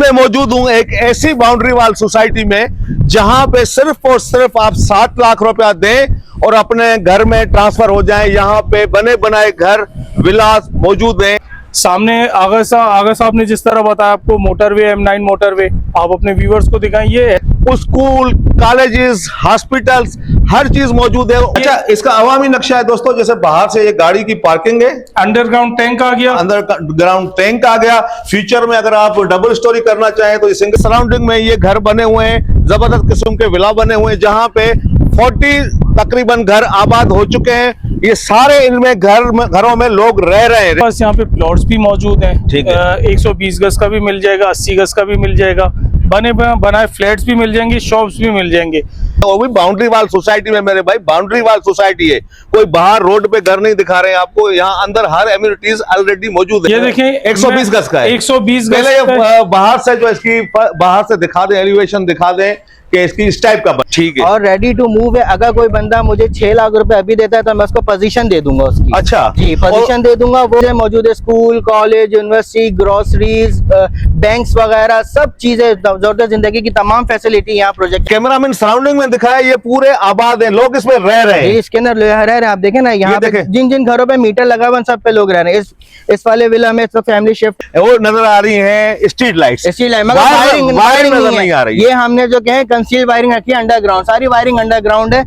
मैं मौजूद हूं एक ऐसी बाउंड्री वाल सोसाइटी में जहां पे सिर्फ और सिर्फ आप 7 लाख रुपया दें और अपने घर में ट्रांसफर हो जाएं। यहां पे बने बनाए घर विलास मौजूद हैं। सामने आगा साहब ने जिस तरह बताया आपको मोटरवे M9 मोटरवे, आप अपने व्यूवर्स को दिखाएं। ये स्कूल, कॉलेजेस, हॉस्पिटल्स, हर चीज मौजूद है। अच्छा, इसका अवामी नक्शा है दोस्तों, जैसे बाहर से ये गाड़ी की पार्किंग है, अंडरग्राउंड टैंक आ गया, अंडरग्राउंड टैंक आ गया। फ्यूचर में अगर आप डबल स्टोरी करना चाहें तो सिंगल सराउंडिंग में ये घर बने हुए हैं, जबरदस्त किस्म के विला बने हुए हैं, जहां पे 40 तकरीबन घर आबाद हो चुके हैं। ये सारे इनमें घरों में लोग रह रहे हैं। बस यहाँ पे प्लॉट्स भी मौजूद हैं। ठीक है। 120 गज का भी मिल जाएगा, 80 गज का भी मिल जाएगा, बने बनाए फ्लैट्स भी मिल जाएंगे, शॉप्स भी मिल जाएंगे। वो भी बाउंड्री वाल सोसाइटी में मेरे भाई, बाउंड्री वाल सोसाइटी है, कोई बाहर रोड पे घर नहीं दिखा रहे हैं आपको। यहाँ अंदर हर एम्यूनिटीज ऑलरेडी मौजूद है। ये देखें 120 गज का है। 120 गज पहले बाहर से जो इसकी बाहर से दिखा दें, एलिवेशन दिखा दें कि इसकी इस टाइप का। ठीक है। और रेडी टू मूव है। अगर कोई बंदा मुझे 6 लाख रुपए अभी देता है तो मैं उसको पोजीशन दे दूंगा उसकी। अच्छा जी, पोजीशन दे दूंगा। वो मौजूद है school, college, university, groceries, banks वगैरह सब चीजें, जरूरत जिंदगी की तमाम फैसिलिटी यहाँ प्रोजेक्ट। कैमरामैन सराउंडिंग में दिखाया, ये पूरे आबाद है, लोग इसमें रह रहे हैं। इसके अंदर रह रहे हैं। आप देखें ना, यहाँ पे जिन जिन घरों पे मीटर लगा हुआ सब पे लोग रह रहे हैं। इस वाले विला में फैमिली शिफ्ट वो नजर आ रही है स्ट्रीट लाइट्स, स्ट्रीट लाइट, मगर वायरिंग नजर नहीं आ रही। ये हमने जो कहे कंसील वायरिंग रखी है, अंडरग्राउंड, सारी वायरिंग अंडरग्राउंड है।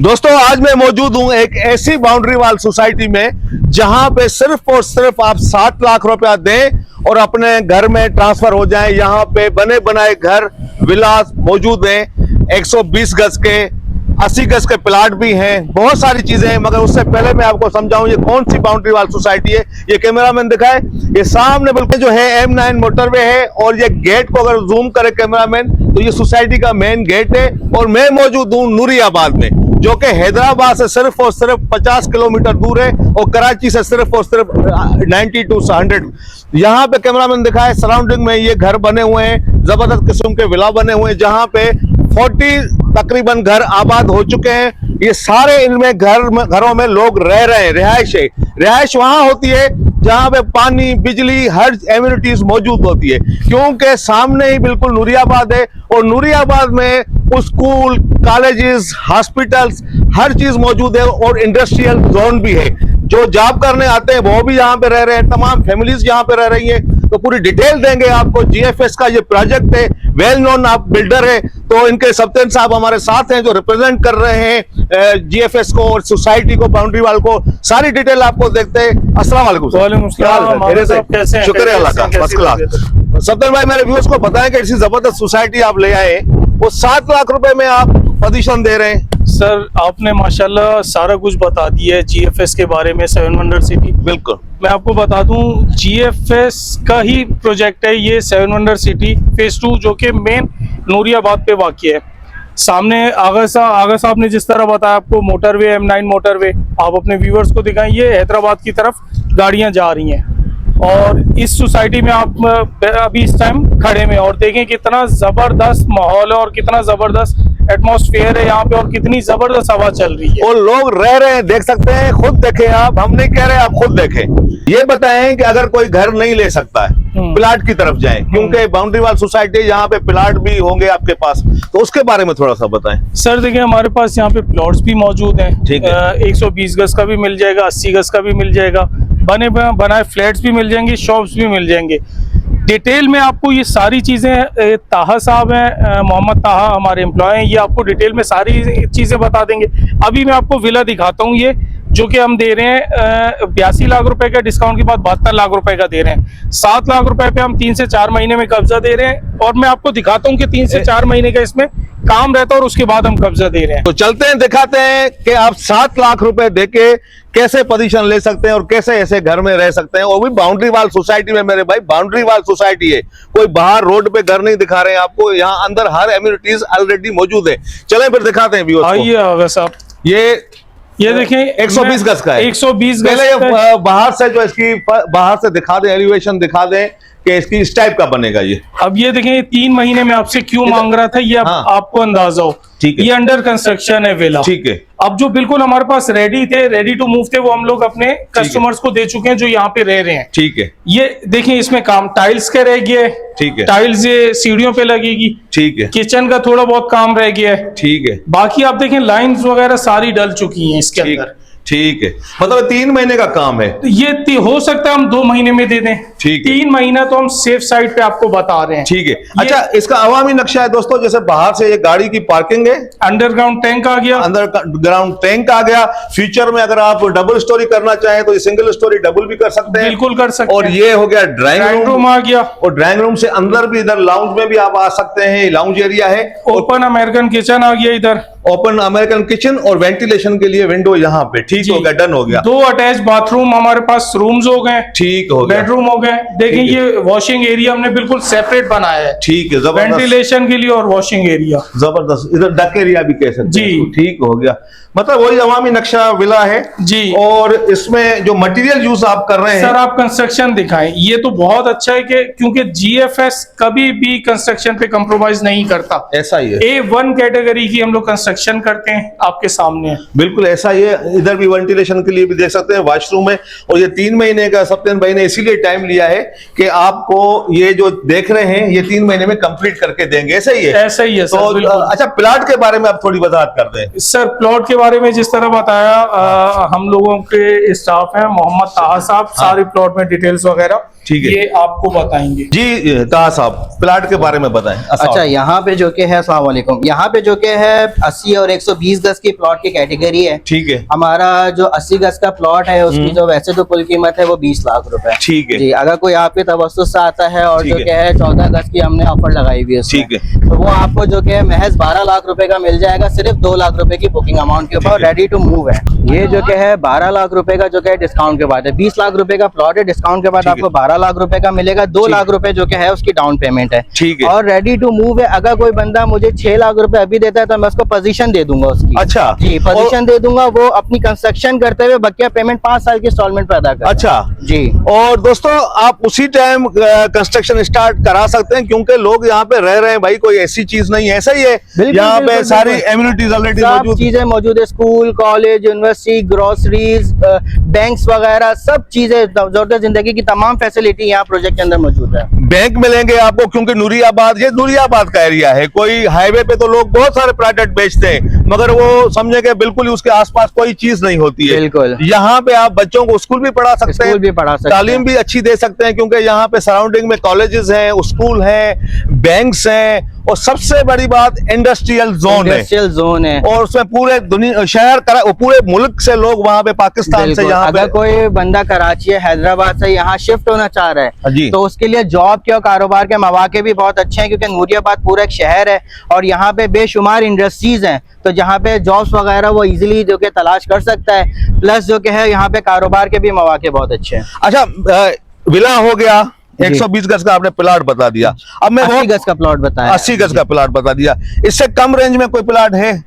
दोस्तों, आज मैं मौजूद हूं एक ऐसी बाउंड्री वाल सोसाइटी में जहां पे सिर्फ और सिर्फ आप 7 लाख रुपया दें और अपने घर में ट्रांसफर हो जाएं। यहां पे बने बनाए घर विलास मौजूद हैं, 120 गज के, 80 गज के प्लाट भी हैं, बहुत सारी चीजें हैं। मगर उससे पहले मैं आपको समझाऊं ये कौन सी बाउंड्री वाल सोसाइटी है। ये कैमरामैन दिखाए, ये सामने बिल्कुल जो है M9 मोटरवे है, और ये गेट को अगर जूम करे कैमरामैन तो ये सोसाइटी का मेन गेट है। और मैं मौजूद हूं नूरियाबाद में, जो कि हैदराबाद से सिर्फ और सिर्फ 50 किलोमीटर दूर है, और कराची से सिर्फ और सिर्फ 90 to 100। यहाँ पे कैमरामैन दिखाए, सराउंडिंग में ये घर बने हुए हैं, जबरदस्त किस्म के विला बने हुए हैं, जहाँ पे 40 तकरीबन घर आबाद हो चुके हैं। ये सारे इनमें घरों में लोग रह रहे हैं। रिहाइश वहां होती है जहां पे पानी, बिजली, हर एम्यूनिटीज मौजूद होती है, क्योंकि सामने ही बिल्कुल नूरियाबाद है, और नूरियाबाद में स्कूल, कॉलेजेस, हॉस्पिटल्स, हर चीज मौजूद है, और इंडस्ट्रियल जोन भी है। जो जॉब करने आते हैं वो भी यहाँ पे रह रहे हैं, तमाम फैमिलीज यहाँ पे रह रही हैं। तो पूरी डिटेल देंगे आपको। GFS का ये प्रोजेक्ट है, वेल नोन आप बिल्डर है, तो इनके सप्तन साहब हमारे साथ हैं जो रिप्रेजेंट कर रहे हैं GFS को और सोसाइटी को, बाउंड्री वाल को। सारी डिटेल आपको देखते हैं। अस्सलाम वालेकुम। शुक्र है अल्लाह का, फर्स्ट क्लास। सप्तन भाई, मेरे व्यूअर्स को बताएं कि ऐसी जबरदस्त सोसाइटी आप ले आए, वो 7 लाख रुपए में आप पोजीशन दे रहे हैं। सर, आपने माशाल्लाह सारा कुछ बता दिया है GFS के बारे में, 7 वंडर सिटी। बिल्कुल, मैं आपको बता दूं GFS का ही प्रोजेक्ट है ये 7 वंडर सिटी फेज 2, जो कि मेन नूरियाबाद पे वाक़ई है। सामने आगा साहब ने जिस तरह बताया आपको मोटरवे M9 मोटरवे, आप अपने व्यूवर्स को दिखाएं। ये हैदराबाद की तरफ गाड़ियां जा रही हैं, और इस सोसाइटी में आप अभी इस टाइम खड़े में, और देखें कितना जबरदस्त माहौल है और कितना जबरदस्त एटमॉस्फेयर है यहाँ पे, और कितनी जबरदस्त हवा चल रही है। और लोग रह रहे हैं, देख सकते हैं, खुद देखें आप, हम नहीं कह रहे, आप खुद देखें। ये बताएं कि अगर कोई घर नहीं ले सकता है, प्लाट की तरफ जाएं, क्योंकि बाउंड्री वाल सोसाइटी यहाँ पे प्लाट भी होंगे आपके पास, तो उसके बारे में थोड़ा सा बताएं। सर देखिए, हमारे पास यहाँ पे प्लॉट्स भी मौजूद हैं। ठीक है। 120 गज का भी मिल जाएगा, 80 गज का भी मिल जाएगा, बने बनाए फ्लैट्स भी मिल जाएंगे, शॉप्स भी मिल जाएंगे। डिटेल में आपको ये सारी चीज़ें, ताहा साहब हैं, मोहम्मद ताहा हमारे एम्प्लॉय हैं, ये आपको डिटेल में सारी चीज़ें बता देंगे। अभी मैं आपको विला दिखाता हूँ, ये जो कि हम दे रहे हैं 82 लाख रुपए का, डिस्काउंट के बाद 72 लाख रुपए का दे रहे हैं। 7 लाख रुपए पे हम 3 से 4 महीने में कब्जा दे रहे हैं, और मैं आपको दिखाता हूँ कि 3 से 4 महीने का इसमें काम रहता है, और उसके बाद हम कब्जा दे रहे हैं। तो चलते हैं, दिखाते हैं कि आप 7 लाख रुपए देके कैसे पोजीशन ले सकते हैं और कैसे ऐसे घर में रह सकते हैं, वो भी बाउंड्री वाल सोसाइटी में। मेरे भाई, बाउंड्री वाल सोसाइटी है, कोई बाहर रोड पे घर नहीं दिखा रहे हैं आपको। यहाँ अंदर हर एम्यूनिटीज ऑलरेडी मौजूद है। चलें फिर दिखाते हैं व्यूअर्स को। आइए आगा साहब, ये देखें 120 गज का है। 120 गज। पहले बाहर से जो इसकी बाहर से दिखा दें, एलिवेशन दिखा दें कि इसकी इस टाइप का बनेगा ये। अब ये देखें, 3 महीने में आपसे क्यों मांग रहा था, ये आपको अंदाजा हो। ठीक है। ये अंडर कंस्ट्रक्शन है विला। ठीक है। अब जो बिल्कुल हमारे पास रेडी थे, रेडी टू मूव थे, वो हम लोग अपने कस्टमर्स को दे चुके हैं जो यहाँ पे रह रहे हैं। ठीक है। ये देखिए, इसमें काम टाइल्स का रह गया है। ठीक है। टाइल्स ये सीढ़ियों पे लगेगी। ठीक है। किचन का थोड़ा बहुत काम रह गया है। ठीक है। बाकी आप देखें लाइंस वगैरह सारी डल चुकी हैं इसके ठीक अंदर। ठीक है, मतलब 3 महीने का काम है। तो ये हो सकता है हम 2 महीने में दे दें। ठीक है। 3 महीना तो हम सेफ साइड पे आपको बता रहे हैं। ठीक है। अच्छा, इसका अवामी नक्शा है दोस्तों, जैसे बाहर से ये गाड़ी की पार्किंग है, अंडरग्राउंड टैंक आ गया, अंदर ग्राउंड टैंक आ गया। फ्यूचर में अगर आप डबल स्टोरी करना चाहें तो ये सिंगल स्टोरी डबल भी कर सकते हैं। बिल्कुल कर सकते और हैं। ये हो गया ड्राइंग रूम आ गया, और ड्राइंग रूम से अंदर भी इधर लाउंज में भी आप आ सकते हैं। लाउंज एरिया है। ओपन अमेरिकन किचन आ गया इधर, ओपन अमेरिकन किचन और वेंटिलेशन के लिए विंडो यहाँ पे। ठीक हो गया, डन हो गया। 2 अटैच बाथरूम हमारे पास, रूम्स हो गए, ठीक हो गया, बेडरूम हो गए। देखिए ठीक है। ये वॉशिंग एरिया हमने बिल्कुल सेपरेट बनाया है। ठीक है, जबरदस्त, वेंटिलेशन के लिए और वॉशिंग एरिया। जबरदस्त। इधर डक एरिया भी कह सकते हैं जी। इसको। ठीक हो गया, मतलब वही अवामी नक्शा विला है जी। और इसमें जो मटेरियल यूज आप कर रहे हैं सर आप कंस्ट्रक्शन दिखाएं, ये तो बहुत अच्छा है कि क्योंकि जीएफएस कभी भी कंस्ट्रक्शन पे कंप्रोमाइज नहीं करता। ऐसा ही है, A1 कैटेगरी की हम लोग कंस्ट्रक्शन करते हैं, आपके सामने है। बिल्कुल ऐसा ही है। इधर भी वेंटिलेशन के लिए भी देख सकते हैं, वॉशरूम है। और ये 3 महीने का सत्येंद्र भाई ने इसीलिए टाइम लिया है कि आपको ये जो देख रहे हैं ये 3 महीने में कंप्लीट करके देंगे। ऐसा ही है, ऐसा ही है सर, तो बिल्कुल। अच्छा, प्लाट के बारे में आप थोड़ी वजाहत कर दें। सर प्लॉट के बारे में जिस तरह बताया, हम लोगों के स्टाफ हैं मोहम्मद ताहा साहब, सारे प्लॉट में डिटेल्स वगैरह ठीक है। ये आपको बताएंगे। जी ताहा साहब, प्लाट के बारे में बताएं। अच्छा, यहाँ पे जो के है, अस्सलाम वालेकुम, यहाँ पे जो के है 80 और 120 गज की प्लॉट की कैटेगरी है। ठीक है। हमारा जो 80 गज का प्लॉट है उसकी जो वैसे तो कुल कीमत है वो 20 लाख रुपए। ठीक है जी, अगर कोई आपके तवस्सुस से आता है और ठीक जो है। के है 14 गज की हमने ऑफर लगाई हुई है उसमें, ठीक है। तो वो आपको जो के है महज 12 लाख रुपए का मिल जाएगा, सिर्फ 2 लाख रुपए की बुकिंग अमाउंट के ऊपर, रेडी टू मूव है। ये जो के है 12 लाख रुपए का जो के डिस्काउंट के बाद है। 20 लाख रुपए का प्लॉट है, डिस्काउंट के बाद ठीक है। आपको 12 लाख रुपए का मिलेगा। 2 लाख रुपए जो के है उसकी डाउन पेमेंट है। ठीक है। और रेडी टू मूव है। अगर कोई बंदा मुझे 6 लाख रुपए अभी देता है तो मैं उसको पोजीशन दे दूंगा उसकी। अच्छा जी, पोजीशन दे दूंगा, वो अपनी कंस्ट्रक्शन करते हुए बकिया पेमेंट 5 साल की इंस्टॉलमेंट पे अदा करेगा। अच्छा जी। और दोस्तों आप उसी टाइम कंस्ट्रक्शन स्टार्ट करा सकते हैं क्योंकि लोग यहाँ पे रह रहे हैं भाई, कोई ऐसी चीज नहीं है। ऐसा ही है, बिल्कुल, यहाँ पे बिल्कुल, सारी बिल्कुल। एम्यूनिटीज ऑलरेडी सब मौजूद। चीजें मौजूद है, school, college, university, groceries, banks वगैरह सब चीजें, जरूरत जिंदगी की तमाम फैसिलिटी यहाँ प्रोजेक्ट के अंदर मौजूद है। बैंक मिलेंगे आपको क्योंकि नूरियाबाद, ये नूरियाबाद का एरिया है। कोई हाईवे पे तो लोग बहुत सारे प्रोडक्ट बेचते हैं मगर वो समझे कि बिल्कुल ही उसके आसपास कोई चीज नहीं होती है। बिल्कुल। यहाँ पे आप बच्चों को स्कूल भी पढ़ा सकते हैं, स्कूल भी पढ़ा सकते हैं, तालीम भी अच्छी दे सकते हैं क्योंकि यहाँ पे सराउंडिंग में कॉलेजेस हैं, स्कूल हैं, बैंक्स हैं और सबसे बड़ी बात इंडस्ट्रियल जोन है। इंडस्ट्रियल जोन है और उसमें पूरे दुनिया शहर पूरे मुल्क से लोग वहाँ पे, पाकिस्तान से बिल्कुल। यहाँ अगर पे। कोई बंदा कराची या हैदराबाद से यहाँ शिफ्ट होना चाह रहा जी। है तो उसके लिए जॉब के और कारोबार के मौके भी बहुत अच्छे हैं क्योंकि नूरियाबाद पूरा एक शहर है और यहाँ पे बेशुमार इंडस्ट्रीज हैं, तो जहाँ पे जॉब्स वगैरह वो इजीली जो कि तलाश कर सकता है। प्लस जो कि है यहाँ पे कारोबार के भी मौके बहुत अच्छे हैं। अच्छा, विला हो गया, 120 गज का आपने प्लाट बता दिया। अब मैं 80 गज का प्लॉट बताया। 80 गज का प्लाट बता दिया। इससे कम रेंज में कोई प्लाट है?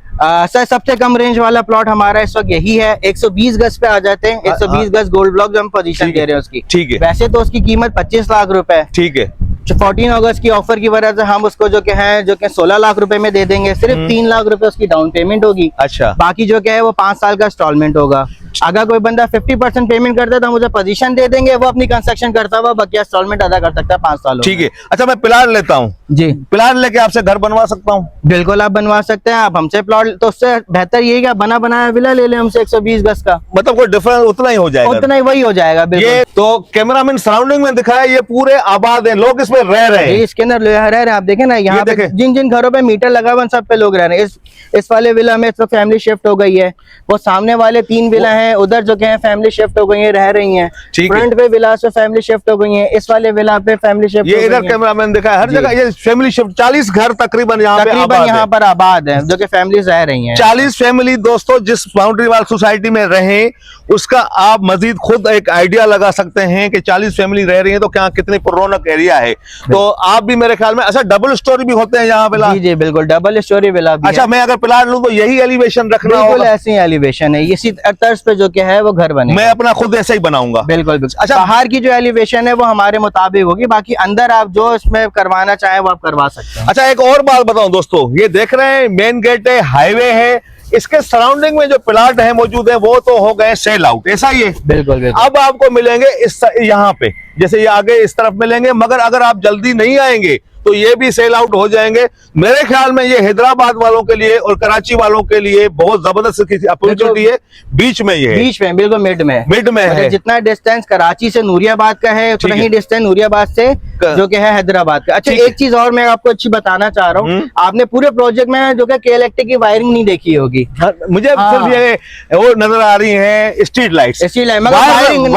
सर सबसे कम रेंज वाला प्लॉट हमारा इस वक्त यही है, 120 गज पे आ जाते हैं। 120 गज गोल्ड ब्लॉक जो हम पोजीशन ठीक है, दे रहे हैं उसकी। ठीक है। वैसे तो उसकी कीमत 25 लाख रुपए है। ठीक है। 14 अगस्त की ऑफर की वजह से हम उसको जो कि है 16 लाख रुपए में दे देंगे। सिर्फ 3 लाख रुपए उसकी डाउन पेमेंट होगी। अच्छा। बाकी जो क्या है वो 5 साल का इंस्टॉलमेंट होगा। अगर कोई बंदा 50% पेमेंट करता है तो हम उसे पोजीशन दे देंगे, वो अपनी कंस्ट्रक्शन करता हुआ बकिया इंस्टॉलमेंट अदा कर सकता है 5 साल। ठीक है। अच्छा, मैं प्लाट लेता हूँ, जी प्लाट लेके आपसे घर बनवा सकता हूँ? बिल्कुल आप बनवा सकते हैं। आप हमसे प्लॉट, तो उससे बेहतर यही कि आप बना बनाया विला ले लें हमसे 120 गज का, मतलब कोई डिफरेंस उतना ही हो जाएगा? उतना ही वही हो जाएगा। बिल्कुल। ये तो कैमरामैन सराउंडिंग में दिखाया, ये पूरे आबाद है, लोग इसमें रह रहे हैं। इसके अंदर रह रहे हैं, आप देखें ना, यहाँ पे जिन जिन घरों पे मीटर लगा हुआ सब पे लोग रह रहे हैं। इस वाले विला में तो फैमिली शिफ्ट हो गई है। वो सामने वाले 3 विला हैं उधर जो है फैमिली शिफ्ट हो गई है, रह रही हैं। फ्रंट पे विला से फैमिली शिफ्ट हो गई है, इस वाले विला पे फैमिली शिफ्ट। ये इधर कैमरामैन दिखाया, हर जगह ये फैमिली शिफ्ट। 40 घर तकरीबन यहाँ पर आबाद है जो कि फैमिलीज रह रही हैं। 40 फैमिली दोस्तों जिस बाउंड्री वाल सोसाइटी में रहे उसका आप मजीद खुद एक आइडिया लगा सकते हैं कि 40 फैमिली रह रही है तो क्या कितनी पुरौनक एरिया है। तो आप भी मेरे ख्याल में, अच्छा डबल स्टोरी भी होते हैं यहाँ पे? जी जी बिल्कुल, डबल स्टोरी विला भी अच्छा है। मैं अगर प्लाट लूं तो यही एलिवेशन रखना बिल्कुल होगा? ऐसी एलिवेशन है, इसी तर्ज पे पे जो क्या है वो घर बने। मैं अपना खुद ऐसे ही बनाऊंगा। बिल्कुल बिल्कुल। अच्छा, बाहर की जो एलिवेशन है वो हमारे मुताबिक होगी, बाकी अंदर आप जो इसमें करवाना चाहें वो आप करवा सकते हैं। अच्छा, एक और बात बताऊं दोस्तों, ये देख रहे हैं मेन गेट है, हाईवे है, इसके सराउंडिंग में जो प्लाट है मौजूद है वो तो हो गए सेल आउट, ऐसा ही है। बिल्कुल बिल्कुल। अब आपको मिलेंगे इस यहाँ पे, जैसे ये आगे इस तरफ मिलेंगे, मगर अगर आप जल्दी नहीं आएंगे तो ये भी सेल आउट हो जाएंगे। मेरे ख्याल में ये हैदराबाद वालों के लिए और कराची वालों के लिए बहुत जबरदस्त अपॉर्चुनिटी है। बीच में ये है, बीच में बिल्कुल मिड में है। जितना डिस्टेंस कराची से नूरियाबाद का है उतना ही डिस्टेंस नूरियाबाद से जो कि है हैदराबाद का। अच्छा, एक चीज और मैं आपको अच्छी बताना चाह रहा हूँ, आपने पूरे प्रोजेक्ट में जो कि KLaktek की वायरिंग नहीं देखी होगी। मुझे सिर्फ ये वो नजर आ रही है स्ट्रीट लाइट्स, वायरिंग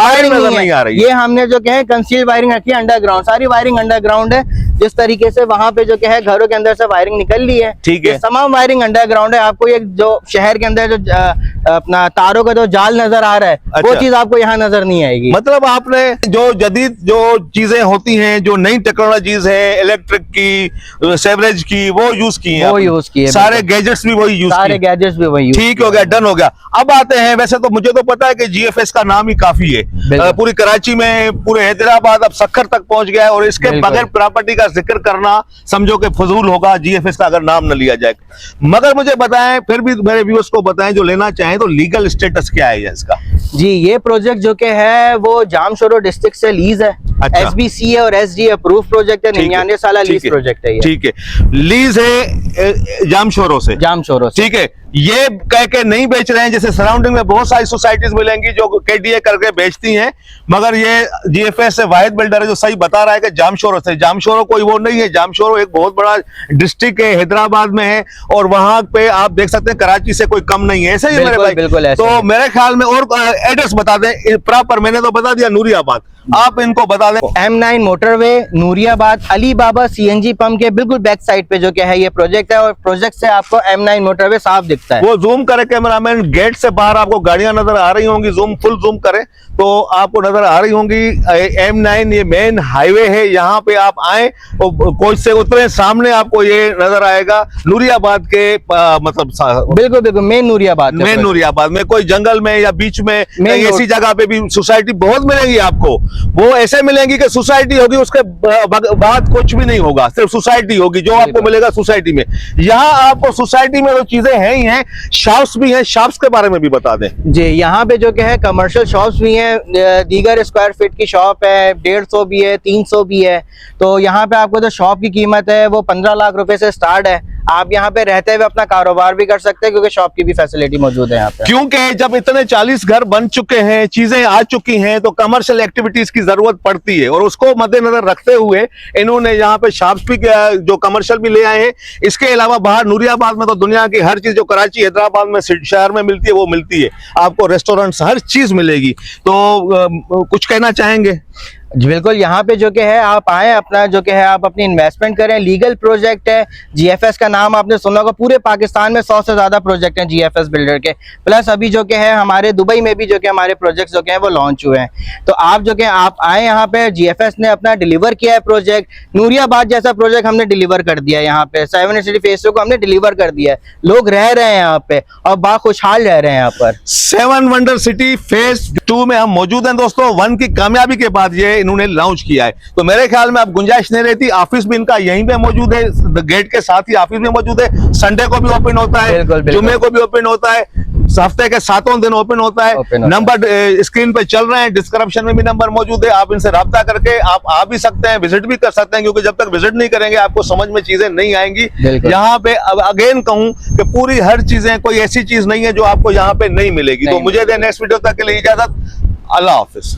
नहीं आ रही। ये हमने जो है कंसील वायरिंग रखी है अंडरग्राउंड, सारी वायरिंग अंडरग्राउंड है। जिस तरीके से वहां पे जो है घरों के अंदर से वायरिंग निकल ली है, ठीक है, तमाम वायरिंग अंडरग्राउंड है। आपको ये जो शहर के अंदर जो अपना तारों का जो जाल नजर आ रहा है, अच्छा, वो चीज आपको यहाँ नजर नहीं आएगी। मतलब आपने जो जदीद जो चीजें होती हैं, जो नई टेक्नोलॉजीज है, इलेक्ट्रिक की, सेवरेज की, वो यूज की है, वो यूज किए, सारे गैजेट्स भी वही यूज, सारे गैजेट्स भी वही। ठीक हो गया, डन हो गया। अब आते हैं, वैसे तो मुझे तो पता है कि GFS का नाम ही काफी है, पूरी कराची में, पूरे हैदराबाद, अब सक्खर तक पहुंच गया है, और इसके बगैर प्रॉपर्टी का जिक्र करना समझो कि फजूल होगा GFS का अगर नाम न लिया जाए। मगर मुझे बताएं, फिर भी मेरे व्यूअर्स को बताएं जो लेना चाहें, तो लीगल स्टेटस क्या है इसका? जी, ये प्रोजेक्ट जो कि है वो जामशोरो डिस्ट्रिक्ट से लीज है। अच्छा। SBC है और SG अप्रूव प्रोजेक्ट है, 99 साल लीज प्रोजेक्ट है ये। ठीक है, लीज है जामशोरो से, ठीक है। ये कह के नहीं बेच रहे हैं, जैसे सराउंडिंग में बहुत सारी सोसाइटीज मिलेंगी जो KDA करके बेचती हैं, मगर ये GFS से वाहिद बिल्डर है जो सही बता रहा है कि जामशोरो से। जामशोरो कोई वो नहीं है, जामशोरो एक बहुत बड़ा डिस्ट्रिक्ट है, हैदराबाद में है, और वहां पे आप देख सकते हैं कराची से कोई कम नहीं है, ऐसे ही मेरे भाई। बिल्कुल ऐसे। तो मेरे ख्याल में, और एड्रेस बता दें प्रॉपर, मैंने तो बता दिया नूरियाबाद, आप इनको बता दें। M9 मोटरवे नूरियाबाद अली बाबा CNG पंप के बिल्कुल बैक साइड पे जो क्या है ये प्रोजेक्ट है, और प्रोजेक्ट से आपको M9 मोटरवे साफ दिखता है। वो जूम करे कैमरामैन, गेट से बाहर आपको गाड़ियां नजर आ रही होंगी, फुल जूम करे तो आपको नजर आ रही होंगी। M9 ये मेन हाईवे है, यहाँ पे आप आए और कोच से उतरे, सामने आपको ये नजर आएगा नूरियाबाद के मतलब बिल्कुल बिल्कुल मेन नूरियाबाद में, कोई जंगल में या बीच में ऐसी जगह पे भी सोसाइटी बहुत मिलेंगी आपको। वो ऐसे मिलेंगी कि सोसाइटी होगी, उसके बाद कुछ भी नहीं होगा, सिर्फ सोसाइटी होगी, जो आपको मिलेगा सोसाइटी में। यहाँ आपको सोसाइटी में जो चीजें हैं ही हैं, शॉप्स भी हैं, शॉप्स के बारे में भी बता दें जी। यहाँ पे जो क्या है कमर्शियल शॉप्स भी हैं, दीगर स्क्वायर फीट की शॉप है, 150 भी है, 300 भी है। तो यहाँ पे आपको जो शॉप की कीमत है वो 15 लाख रुपए से स्टार्ट है। आप यहाँ पे रहते हुए अपना कारोबार भी कर सकते हैं, क्योंकि शॉप की भी फैसिलिटी मौजूद है यहाँ पे। क्योंकि जब इतने 40 घर बन चुके हैं, चीजें आ चुकी हैं, तो कमर्शियल एक्टिविटीज की जरूरत पड़ती है, और उसको मद्देनजर रखते हुए इन्होंने यहाँ पे शॉप्स भी जो कमर्शियल भी ले आए हैं। इसके अलावा बाहर नूरियाबाद में तो दुनिया की हर चीज जो कराची हैदराबाद में शहर में मिलती है वो मिलती है, आपको रेस्टोरेंट्स हर चीज मिलेगी। तो कुछ कहना चाहेंगे? बिल्कुल, यहाँ पे जो कि है आप आए, अपना जो कि है आप अपनी इन्वेस्टमेंट करें। लीगल प्रोजेक्ट है, GFS का नाम आपने सुना होगा, पूरे पाकिस्तान में 100 से ज्यादा प्रोजेक्ट हैं GFS बिल्डर के। प्लस अभी जो कि है हमारे दुबई में भी जो कि हमारे प्रोजेक्ट्स जो कि हैं वो लॉन्च हुए हैं। तो आप जो कि आप आए यहाँ पे, GFS ने अपना डिलीवर किया है प्रोजेक्ट। नूरियाबाद जैसा प्रोजेक्ट हमने डिलीवर कर दिया है यहाँ पे, 7 सिटी फेज 2 को हमने डिलीवर कर दिया है। लोग रह रहे हैं यहाँ पे और बाखुशहाल रह रहे हैं यहाँ पर। 7 वंडर सिटी फेज 2 में हम मौजूद हैं दोस्तों। 1 की कामयाबी के बाद ये इन्होंने लॉन्च किया है, तो मेरे ख्याल में अब गुंजाइश नहीं रहती। ऑफिस भी इनका यहीं पे मौजूद है, गेट के साथ ही ऑफिस भी मौजूद है। संडे को भी ओपन होता है, जुम्मे को भी ओपन होता है, हफ्ते के 7 दिन ओपन होता है। नंबर स्क्रीन पे चल रहे हैं, डिस्क्रिप्शन में भी नंबर मौजूद है, आप इनसे राब्ता करके आप आ भी सकते हैं, विजिट भी कर सकते हैं, क्योंकि जब तक विजिट नहीं करेंगे आपको समझ में चीजें नहीं आएंगी। यहाँ पे अब अगेन कहूं कि पूरी हर चीजें, कोई ऐसी चीज नहीं है जो आपको यहाँ पे नहीं मिलेगी। तो मुझे दे नेक्स्ट वीडियो तक के लिए इजाजत, अल्लाह हाफिज।